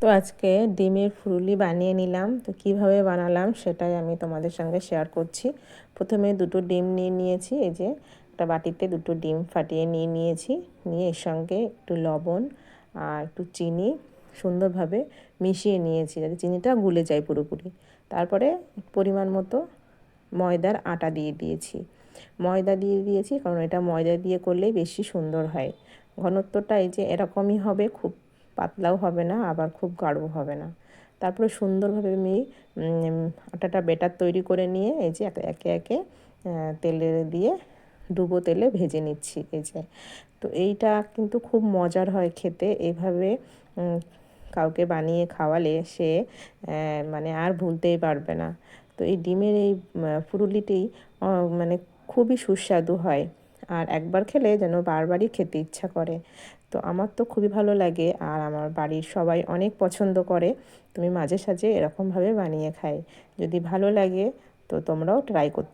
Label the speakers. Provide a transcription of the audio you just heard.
Speaker 1: তো আজকে ডিমের ফুলুরি বানিয়ে নিলাম। তো কিভাবে বানালাম সেটাই আমি তোমাদের সঙ্গে শেয়ার করছি। প্রথমে দুটো ডিম নিয়ে নিয়েছি, এই যে একটা বাটিতে দুটো ডিম ফাটিয়ে নিয়েছি। নিয়ে এর সঙ্গে একটু লবণ আর একটু চিনি সুন্দরভাবে মিশিয়ে নিয়েছি, যাতে চিনিটা গুলে যায় পুরোপুরি। তারপরে পরিমাণ মতো ময়দার আটা দিয়ে দিয়েছি, কারণ এটা ময়দা দিয়ে করলেই বেশি সুন্দর হয়। ঘনত্বটা এই যে এরকমই হবে, খুব পাতলাও হবে না, আবার খুব গাঢ়ও হবে না। তারপরে সুন্দরভাবে আমি আটাটা ব্যাটার তৈরি করে নিয়ে এই যে একে একে তেলে দিয়ে ডুবো তেলে ভেজে নিচ্ছি। এই যে, তো এইটা কিন্তু খুব মজার হয় খেতে। এইভাবে কাউকে বানিয়ে খাওয়ালে সে মানে আর ভুলতেই পারবে না। তো এই ডিমের এই ফুলুরিটি মানে খুবই সুস্বাদু হয়, আর একবার খেলে যেন বারবারই খেতে ইচ্ছা করে। তো আমার তো খুবই ভালো লাগে, আর আমার বাড়ির সবাই অনেক পছন্দ করে। তুমি মাঝে সাঝে এরকমভাবে বানিয়ে খাই। যদি ভালো লাগে তো তোমরাও ট্রাই করতে